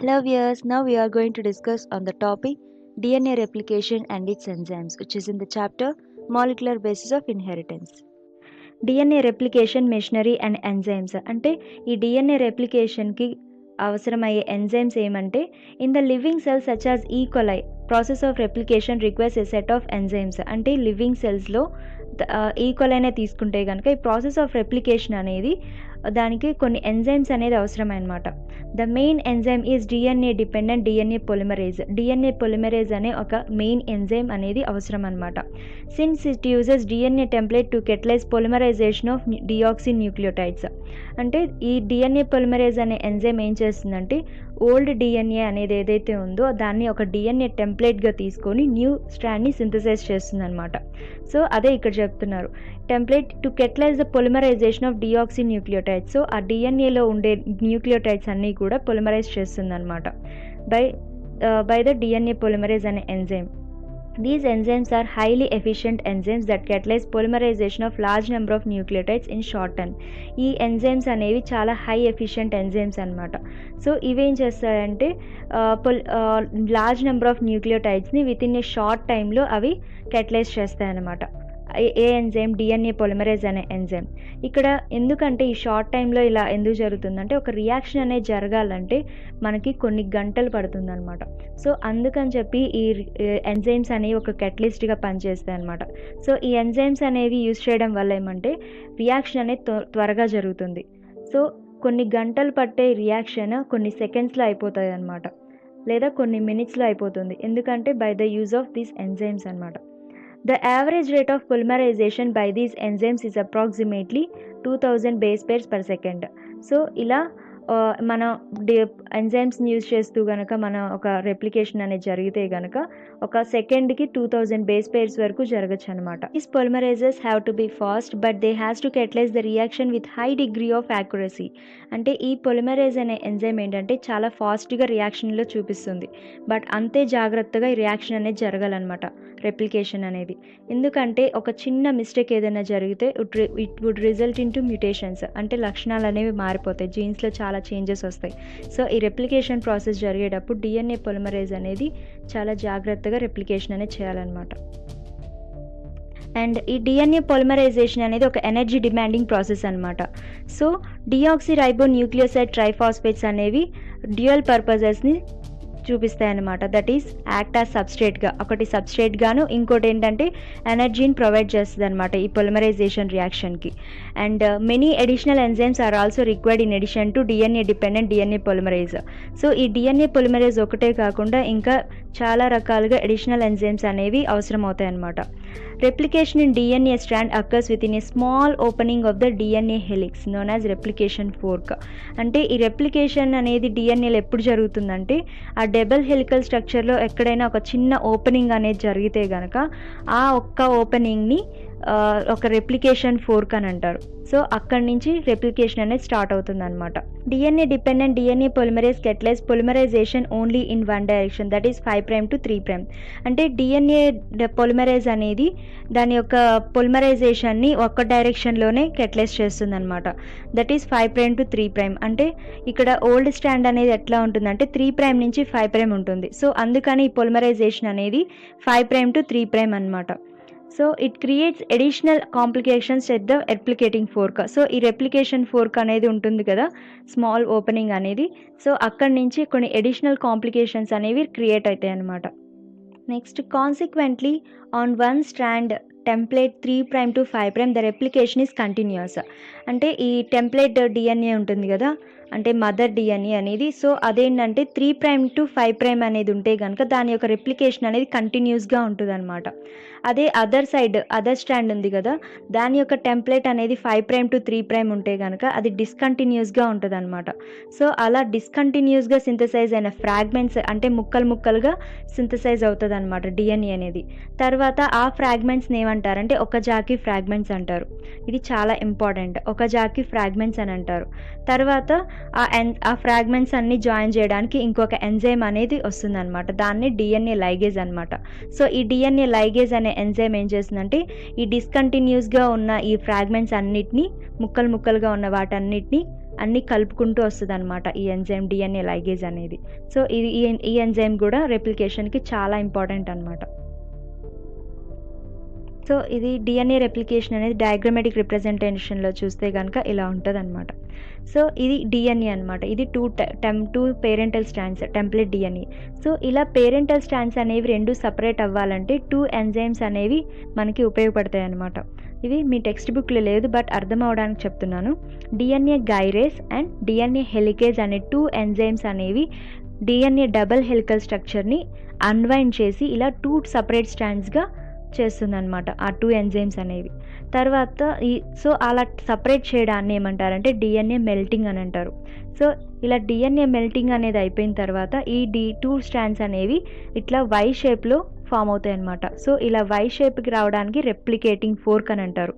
Hello viewers, now we are going to discuss on the topic DNA replication and its enzymes, which is in the chapter Molecular Basis of Inheritance. DNA replication machinery and enzymes అంటే ఈ DNA replicationకి అవసరమయ్యే enzymes ఏమంటే in the living cells such as E coli process of replication requires a set of enzymes అంటే living సెల్స్లో ఈక్వలైనా తీసుకుంటే కనుక ఈ ప్రాసెస్ ఆఫ్ రెప్లికేషన్ అనేది దానికి కొన్ని ఎంజైమ్స్ అనేది అవసరమన్నమాట. The main enzyme is DNA dependent DNA polymerase. DNA polymerase అనే ఒక మెయిన్ ఎంజైమ్ అనేది అవసరం అనమాట. Since it uses DNA template to catalyse polymerisation of deoxynucleotides. అంటే ఈ డిఎన్ఏ పొలిమరేజ్ అనే ఎంజైమ్ ఏం చేస్తుందంటే ఓల్డ్ డిఎన్ఏ అనేది ఏదైతే ఉందో దాన్ని ఒక డిఎన్ఏ టెంప్లేట్గా తీసుకొని న్యూ స్ట్రాండ్ని సింథసైజ్ చేస్తుంది అనమాట. సో అదే ఇక్కడ చెప్తున్నారు, template to catalyse the polymerisation of deoxy nucleotides. So ఆ డిఎన్ఏలో ఉండే న్యూక్లియోటైడ్స్ అన్నీ కూడా పొలిమరైజ్ చేస్తుంది అనమాట బై ద డిఎన్ఏ పొలిమరేజ్ అనే enzyme. These enzymes are highly efficient enzymes that catalyze polymerization of large number of nucleotides in short time. ఈ enzymes అనేవి చాలా హై ఎఫిషియంట్ ఎంజైమ్స్ అనమాట. సో ఇవేం చేస్తాయంటే లార్జ్ నెంబర్ ఆఫ్ న్యూక్లియోటైడ్స్ని విత్ ఇన్ ఏ షార్ట్ టైంలో అవి కెటలైజ్ చేస్తాయన్నమాట. ఏ ఎంజైమ్? డిఎన్ఏ పొలిమరేజ్ అనే ఎంజైమ్. ఇక్కడ ఎందుకంటే ఈ షార్ట్ టైంలో ఇలా ఎందుకు జరుగుతుందంటే ఒక రియాక్షన్ అనేది జరగాలంటే మనకి కొన్ని గంటలు పడుతుందన్నమాట. సో అందుకని చెప్పి ఈ ఎంజైమ్స్ అనేవి ఒక కెటలిస్ట్గా పనిచేస్తాయి అన్నమాట. సో ఈ ఎంజైమ్స్ అనేవి యూజ్ చేయడం వల్ల ఏమంటే రియాక్షన్ అనేది త్వరగా జరుగుతుంది. సో కొన్ని గంటలు పట్టే రియాక్షన్ కొన్ని సెకండ్స్లో అయిపోతుంది అనమాట, లేదా కొన్ని మినిట్స్లో అయిపోతుంది. ఎందుకంటే by the use of these enzymes అనమాట. The average rate of polymerization by these enzymes is approximately 2000 base pairs per second. So ఇలా మన ఎంజైమ్స్ని యూజ్ చేస్తూ కనుక మన ఒక రెప్లికేషన్ అనేది జరిగితే కనుక ఒక సెకండ్కి 2000 బేస్ పేర్స్ వరకు జరగచ్చు అనమాట. These polymerases have to be fast but they has to catalyse the reaction with high degree of accuracy. అంటే ఈ పొలిమరైజ్ అనే ఎంజైమ్ ఏంటంటే చాలా ఫాస్ట్గా రియాక్షన్లో చూపిస్తుంది, బట్ అంతే జాగ్రత్తగా ఈ రియాక్షన్ అనేది జరగాలన్నమాట రెప్లికేషన్ అనేది. ఎందుకంటే ఒక చిన్న మిస్టేక్ ఏదైనా జరిగితే it would result into mutations, అంటే లక్షణాలు అనేవి మారిపోతాయి, జీన్స్లో చాలా చేంజెస్ వస్తాయి. సో ఈ రెప్లికేషన్ ప్రాసెస్ జరిగేటప్పుడు డిఎన్ఏ పొలిమరేజ్ అనేది చాలా జాగ్రత్తగా రెప్లికేషన్ అనేది చేయాలన్నమాట. అండ్ ఈ డిఎన్ఏ పొలిమరైజేషన్ అనేది ఒక ఎనర్జీ డిమాండింగ్ ప్రాసెస్ అనమాట. So deoxyribonucleoside triphosphates అనేవి డ్యూయల్ పర్పజెస్ని చూపిస్తాయన్నమాట. దట్ ఈస్ యాక్ట్ యాజ్ సబ్స్ట్రేట్గా, ఒకటి సబ్స్ట్రేట్ గాను ఇంకోటి ఏంటంటే ఎనర్జీని ప్రొవైడ్ చేస్తుంది అనమాట ఈ పొలిమరైజేషన్ రియాక్షన్కి. And many additional enzymes are also required in addition to DNA dependent DNA polymerase. So ఈ డిఎన్ఏ పొలిమరైజ్ ఒకటే కాకుండా ఇంకా చాలా రకాలుగా అడిషనల్ ఎంజైమ్స్ అనేవి అవసరం అవుతాయి అన్నమాట. Replication in DNA strand occurs with in a small opening of the DNA helix known as replication fork. అంటే ఈ రెప్లికేషన్ అనేది డిఎన్ఏలో ఎప్పుడు జరుగుతుందంటే ఆ డబుల్ హెలికల్ స్ట్రక్చర్లో ఎక్కడైనా ఒక చిన్న ఓపెనింగ్ అనేది జరిగితే కనుక ఆ ఒక్క ఓపెనింగ్ని ఒక రెప్లికేషన్ ఫోర్క్ అని అంటారు. సో అక్కడి నుంచి రెప్లికేషన్ అనేది స్టార్ట్ అవుతుంది అనమాట. DNA dependent DNA polymerase catalyse polymerisation only in one direction, that is 5' to 3'. అంటే డిఎన్ఏ పొలిమరేజ్ అనేది దాని యొక్క పొలిమరైజేషన్ని ఒక్క డైరెక్షన్లోనే కెటలైజ్ చేస్తుంది అనమాట. That is 5' to 3'. అంటే ఇక్కడ ఓల్డ్ స్టాండ్ అనేది ఎట్లా ఉంటుందంటే 3' నుంచి 5' ఉంటుంది. సో అందుకని ఈ పొలిమరైజేషన్ అనేది 5' to 3' అనమాట. So it creates additional complications at the replicating fork. So ఈ రెప్లికేషన్ ఫోర్క్ అనేది ఉంటుంది కదా, స్మాల్ ఓపెనింగ్ అనేది, సో అక్కడి నుంచి కొన్ని అడిషనల్ కాంప్లికేషన్స్ అనేవి క్రియేట్ అవుతాయి అన్నమాట. Next, consequently on one strand template 3' to 5' the replication is continuous. అంటే ఈ టెంప్లేట్ డిఎన్ఏ ఉంటుంది కదా, అంటే మదర్ డిఎన్ఏ అనేది, సో అదేంటంటే 3' to 5' అనేది ఉంటే కనుక దాని యొక్క రెప్లికేషన్ అనేది కంటిన్యూస్గా ఉంటుంది అనమాట. అదే అదర్ స్ట్రాండ్ ఉంది కదా, దాని యొక్క టెంప్లేట్ అనేది 5' to 3' ఉంటే కనుక అది డిస్కంటిన్యూస్గా ఉంటుంది అనమాట. సో అలా డిస్కంటిన్యూస్గా సింథసైజ్ అయిన ఫ్రాగ్మెంట్స్ అంటే ముక్కలుగా సింథసైజ్ అవుతుంది అనమాట డిఎన్ఏ అనేది. తర్వాత ఆ ఫ్రాగ్మెంట్స్ని ఏమంటారంటే ఒక జాకి ఫ్రాగ్మెంట్స్ అంటారు. ఇది చాలా ఇంపార్టెంట్, ఒక జాకి ఫ్రాగ్మెంట్స్ అని అంటారు. తర్వాత ఆ ఫ్రాగ్మెంట్స్ అన్ని జాయిన్ చేయడానికి ఇంకొక ఎంజైమ్ అనేది వస్తుంది అనమాట, దాన్ని డిఎన్ఏ లైగేజ్ అనమాట. సో ఈ డిఎన్ఏ లైగేజ్ అనే ఎంజైమ్ ఏం చేస్తుందంటే ఈ డిస్కంటిన్యూస్గా ఉన్న ఈ ఫ్రాగ్మెంట్స్ అన్నిటినీ ముక్కలుగా ఉన్న వాటన్నిటిని అన్నీ కలుపుకుంటూ వస్తుంది అనమాట ఈ ఎంజైమ్ డిఎన్ఏ లైగేజ్ అనేది. సో ఈ ఎంజైమ్ కూడా రెప్లికేషన్కి చాలా ఇంపార్టెంట్ అనమాట. సో ఇది డిఎన్ఏ రెప్లికేషన్ అనేది డయాగ్రమాటిక్ రిప్రజెంటేషన్లో చూస్తే కనుక ఇలా ఉంటుంది అనమాట. సో ఇది డిఎన్ఏ అనమాట. ఇది two parental strands template DNA. So ఇలా పేరెంటల్ స్ట్రాండ్స్ అనేవి రెండు సపరేట్ అవ్వాలంటే 2 ఎంజైమ్స్ అనేవి మనకి ఉపయోగపడతాయి అనమాట. ఇవి మీ టెక్స్ట్ బుక్లో లేదు, బట్ అర్థం అవడానికి చెప్తున్నాను. DNA gyrase and DNA helicase అనే 2 ఎంజైమ్స్ అనేవి డిఎన్ఏ డబల్ హెలికల్ స్ట్రక్చర్ని అన్వైండ్ చేసి ఇలా 2 సపరేట్ స్ట్రాండ్స్గా చేస్తుందన్నమాట ఆ 2 ఎంజైమ్స్ అనేవి. తర్వాత సో అలా సపరేట్ చేయడాన్ని ఏమంటారంటే డిఎన్ఏ మెల్టింగ్ అని అంటారు. సో ఇలా డిఎన్ఏ మెల్టింగ్ అనేది అయిపోయిన తర్వాత ఈ 2 స్ట్రాండ్స్ అనేవి ఇట్లా వై షేప్లో ఫామ్ అవుతాయి అన్నమాట. సో ఇలా వై షేప్కి రావడానికి రెప్లికేటింగ్ ఫోర్క్ అని అంటారు.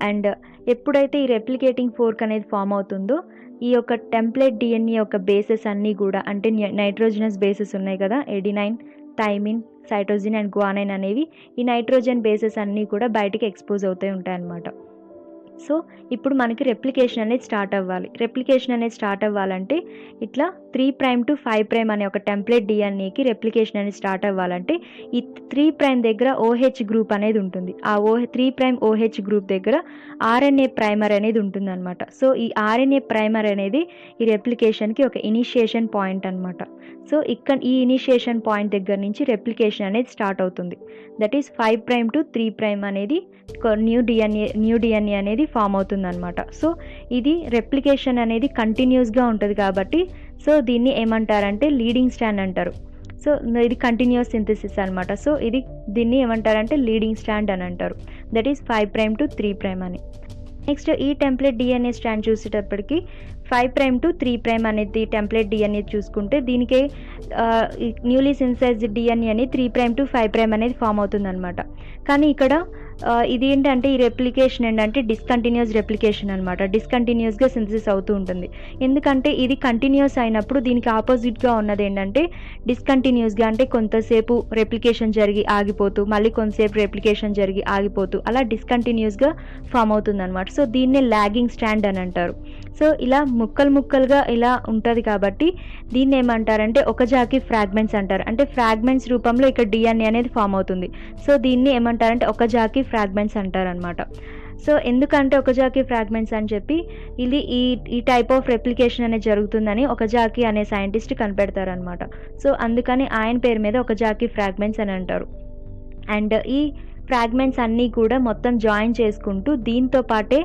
అండ్ ఎప్పుడైతే ఈ రెప్లికేటింగ్ ఫోర్క్ అనేది ఫామ్ అవుతుందో ఈ యొక్క టెంప్లెట్ డిఎన్ఏ యొక్క బేసెస్ అన్నీ కూడా, అంటే నైట్రోజనస్ బేసెస్ ఉన్నాయి కదా, ఎడినైన్, థైమిన్, సైటోజిన్ అండ్ గ్వానైన్ అనేవి, ఈ నైట్రోజన్ బేసెస్ అన్నీ కూడా బయటికి ఎక్స్పోజ్ అవుతూ ఉంటాయి అన్నమాట. సో ఇప్పుడు మనకి రెప్లికేషన్ అనేది స్టార్ట్ అవ్వాలి. రెప్లికేషన్ అనేది స్టార్ట్ అవ్వాలంటే ఇట్లా 3' to 5' అనే ఒక టెంప్లెట్ డిఎన్ఏకి రెప్లికేషన్ అనేది స్టార్ట్ అవ్వాలంటే ఈ 3' దగ్గర OH గ్రూప్ అనేది ఉంటుంది. ఆ 3' OH గ్రూప్ దగ్గర RNA ప్రైమర్ అనేది ఉంటుంది అనమాట. సో ఈ RNA ప్రైమర్ అనేది ఈ రెప్లికేషన్కి ఒక ఇనిషియేషన్ పాయింట్ అనమాట. సో ఇక్కడ ఈ ఇనిషియేషన్ పాయింట్ దగ్గర నుంచి రెప్లికేషన్ అనేది స్టార్ట్ అవుతుంది. దట్ ఈస్ 5' to 3' అనేది న్యూ డిఎన్ఏ అనేది ఫామ్ అవుతుంది అనమాట. సో ఇది రెప్లికేషన్ అనేది కంటిన్యూస్గా ఉంటుంది కాబట్టి సో దీన్ని ఏమంటారంటే లీడింగ్ స్ట్రాండ్ అంటారు. సో ఇది కంటిన్యూస్ సింథసిస్ అనమాట. సో దీన్ని ఏమంటారంటే లీడింగ్ స్ట్రాండ్ అని అంటారు. దట్ ఈస్ 5' to 3' అని. నెక్స్ట్ ఈ టెంప్లెట్ డిఎన్ఏ స్ట్రాండ్ చూసేటప్పటికి 5' to 3' అనేది టెంప్లెట్ డిఎన్ఏ చూసుకుంటే దీనికి న్యూలీ సింథసైజ్డ్ డిఎన్ఏ అని 3' to 5' అనేది ఫామ్ అవుతుంది అనమాట. కానీ ఇక్కడ ఇది ఏంటంటే ఈ రెప్లికేషన్ ఏంటంటే డిస్కంటిన్యూస్ రెప్లికేషన్ అనమాట. డిస్కంటిన్యూస్గా సింథసిస్ అవుతూ ఉంటుంది. ఎందుకంటే ఇది కంటిన్యూస్ అయినప్పుడు దీనికి ఆపోజిట్గా ఉన్నది ఏంటంటే డిస్కంటిన్యూస్గా, అంటే కొంతసేపు రెప్లికేషన్ జరిగి ఆగిపోతూ మళ్ళీ కొంతసేపు రెప్లికేషన్ జరిగి ఆగిపోతూ అలా డిస్కంటిన్యూస్గా ఫామ్ అవుతుంది అనమాట. సో దీన్నే లాగింగ్ స్ట్రాండ్ అని అంటారు. సో ఇలా ముక్కలుగా ఇలా ఉంటుంది కాబట్టి దీన్ని ఏమంటారంటే ఒకజాకి ఫ్రాగ్మెంట్స్ అంటారు. అంటే ఫ్రాగ్మెంట్స్ రూపంలో ఇక్కడ డిఎన్ఏ అనేది ఫామ్ అవుతుంది. సో దీన్ని ఏమంటారంటే ఒకజాకి ఫ్రాగ్మెంట్స్ అంటారనమాట. సో ఎందుకంటే ఒకజాకి ఫ్రాగ్మెంట్స్ అని చెప్పి ఇది ఈ టైప్ ఆఫ్ రెప్లికేషన్ అనేది జరుగుతుందని ఒకజాకి అనే సైంటిస్ట్ కనిపెడతారనమాట. సో అందుకని ఆయన పేరు మీద ఒకజాకి ఫ్రాగ్మెంట్స్ అని అంటారు. అండ్ ఈ ఫ్రాగ్మెంట్స్ అన్నీ కూడా మొత్తం జాయిన్ చేసుకుంటూ దీంతో పాటే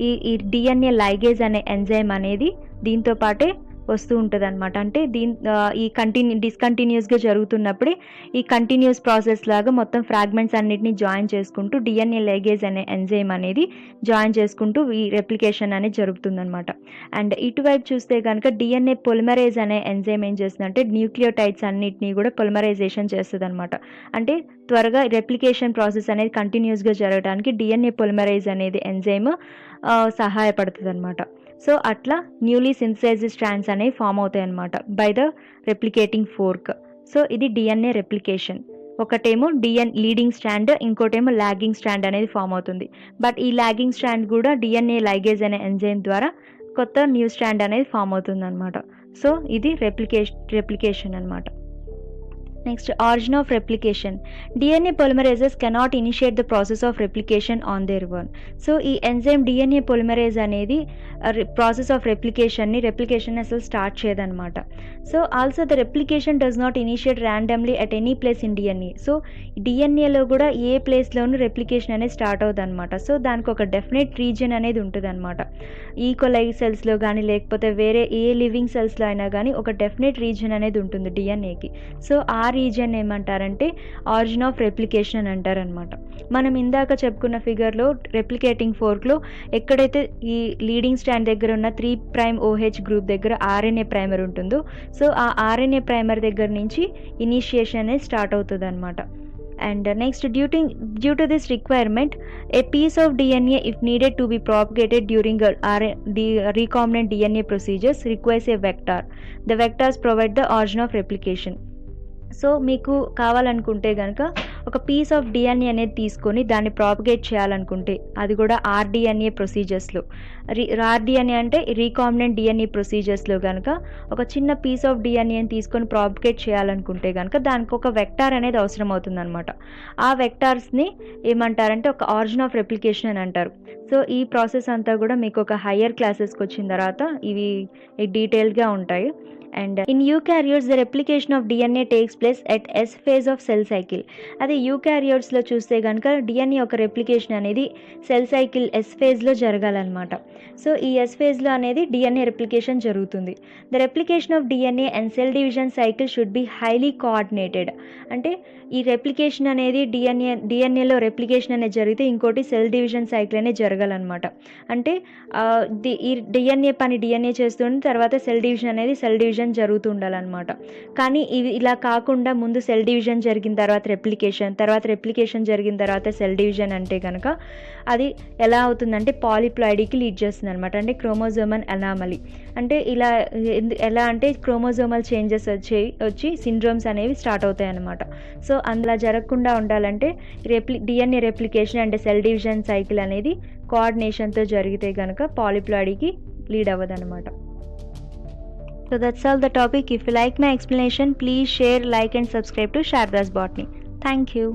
ఈ డిఎన్ఏ లైగేజ్ అనే ఎంజైమ్ అనేది దీంతో పాటే వస్తూ ఉంటుంది అనమాట. అంటే డిస్కంటిన్యూస్గా జరుగుతున్నప్పుడే ఈ కంటిన్యూస్ ప్రాసెస్ లాగా మొత్తం ఫ్రాగ్మెంట్స్ అన్నిటిని జాయిన్ చేసుకుంటూ డిఎన్ఏ లైగేజ్ అనే ఎంజైమ్ అనేది జాయిన్ చేసుకుంటూ ఈ రెప్లికేషన్ అనేది జరుగుతుందన్నమాట. అండ్ ఇటువైపు చూస్తే కనుక డిఎన్ఏ పొలిమరేజ్ అనే ఎంజైమ్ ఏం చేస్తుందంటే న్యూక్లియోటైడ్స్ అన్నిటినీ కూడా పొలిమరైజేషన్ చేస్తుంది అనమాట. అంటే త్వరగా రెప్లికేషన్ ప్రాసెస్ అనేది కంటిన్యూస్గా జరగడానికి డిఎన్ఏ పొలిమరైజ్ అనేది ఎంజైమ్ సహాయపడుతుంది అనమాట. సో అట్లా న్యూలీ సింథసైజ్డ్ స్ట్రాండ్స్ అనేవి ఫామ్ అవుతాయి అన్నమాట by the replicating fork. So ఇది డిఎన్ఏ రెప్లికేషన్. ఒకటేమో లీడింగ్ స్ట్రాండ్, ఇంకోటేమో లాగింగ్ స్ట్రాండ్ అనేది ఫామ్ అవుతుంది. బట్ ఈ లాగింగ్ స్ట్రాండ్ కూడా డిఎన్ఏ లైగేజ్ అనే ఎంజైమ్ ద్వారా కొత్త న్యూ స్ట్రాండ్ అనేది ఫామ్ అవుతుంది అనమాట. సో ఇది రెప్లికేషన్ అనమాట. Next, origin of replication. DNA polymerases cannot initiate the process of replication on their own. So ఈ ఎంజైమ్ DNA polymerase అనేది ప్రాసెస్ ఆఫ్ రెప్లికేషన్ అసలు స్టార్ట్ చేయదన్నమాట. So also the replication does not initiate randomly at any place in DNA. So డిఎన్ఏలో కూడా ఏ ప్లేస్లోనూ replication అనేది start అవుతుంది అనమాట. సో దానికి ఒక డెఫినెట్ రీజియన్ అనేది ఉంటుంది అనమాట. ఈకోలై సెల్స్లో కానీ లేకపోతే వేరే ఏ లివింగ్ సెల్స్లో అయినా కానీ ఒక డెఫినెట్ రీజియన్ అనేది ఉంటుంది డిఎన్ఏకి. సో ఆ రీజియన్ ఏమంటారంటే ఆరిజిన్ ఆఫ్ రెప్లికేషన్ అని అంటారనమాట. మనం ఇందాక చెప్పుకున్న ఫిగర్లో రెప్లికేటింగ్ ఫోర్క్లో ఎక్కడైతే ఈ లీడింగ్ స్ట్రాండ్ దగ్గర ఉన్న 3' OH గ్రూప్ దగ్గర RNA ప్రైమర్ ఉంటుందో సో ఆ RNA ప్రైమర్ దగ్గర నుంచి ఇనిషియేషన్ అనేది స్టార్ట్ అవుతుంది అనమాట. And next, due to this requirement, a piece of DNA, if needed to be propagated during the recombinant DNA procedures, requires a vector. The vectors provide the origin of replication. So మీకు కావాలనుకుంటే కనుక ఒక piece of DNA అనేది తీసుకొని దాన్ని propagate చేయాలనుకుంటే, అది కూడా ఆర్డిఎన్ఏ ప్రొసీజర్స్లో, ఆర్డిఎన్ఏ అంటే రీకాంబినెంట్ డిఎన్ఏ ప్రొసీజర్స్లో కనుక ఒక చిన్న పీస్ ఆఫ్ డిఎన్ఏని తీసుకొని ప్రాపగేట్ చేయాలనుకుంటే కనుక దానికి ఒక వెక్టార్ అనేది అవసరం అవుతుందన్నమాట. ఆ వెక్టార్స్ని ఏమంటారంటే ఒక ఆరిజిన్ ఆఫ్ రెప్లికేషన్ అని అంటారు. సో ఈ ప్రాసెస్ అంతా కూడా మీకు ఒక హయ్యర్ క్లాసెస్కి వచ్చిన తర్వాత ఇవి డీటెయిల్డ్గా ఉంటాయి. And in eukaryotes the replication of DNA takes place at yes phase of cell cycle. అదే యూకారియోట్స్లో చూస్తే కనుక డిఎన్ఏ యొక్క రెప్లికేషన్ అనేది సెల్ సైకిల్ ఎస్ ఫేజ్లో జరగాలన్నమాట. సో ఈ ఎస్ ఫేజ్లో అనేది డిఎన్ఏ రెప్లికేషన్ జరుగుతుంది. The replication of DNA and cell division cycle should be highly coordinated. అంటే ఈ రెప్లికేషన్ అనేది డిఎన్ఏలో రెప్లికేషన్ అనేది జరిగితే ఇంకోటి సెల్ డివిజన్ సైకిల్ అనేది జరగాలన్నమాట. అంటే ఈ డిఎన్ఏ పని డిఎన్ఏ చేస్తుంది, తర్వాత సెల్ డివిజన్ అనేది సెల్ డివిజన్ జరుగుతూ ఉండాలన్నమాట. కానీ ఇవి ఇలా కాకుండా ముందు సెల్ డివిజన్ జరిగిన తర్వాత రెప్లికేషన్ జరిగిన తర్వాత సెల్ డివిజన్ అంటే కనుక అది ఎలా అవుతుందంటే పాలిప్లాయిడీకి లీడ్ చేస్తుంది అనమాట. అంటే క్రోమోజోమల్ అనామలీ. అంటే ఇలా ఎలా అంటే క్రోమోజోమల్ చేంజెస్ వచ్చి సిండ్రోమ్స్ అనేవి స్టార్ట్ అవుతాయి అన్నమాట. సో అందులో జరగకుండా ఉండాలంటే డిఎన్ఏ రెప్లికేషన్ అంటే సెల్ డివిజన్ సైకిల్ అనేది కోఆర్డినేషన్తో జరిగితే కనుక పాలిప్లాయిడీకి lead అవ్వదన్నమాట. So that's all the topic. If you like my explanation, please share, like and subscribe to Sharda's Botany. Thank you.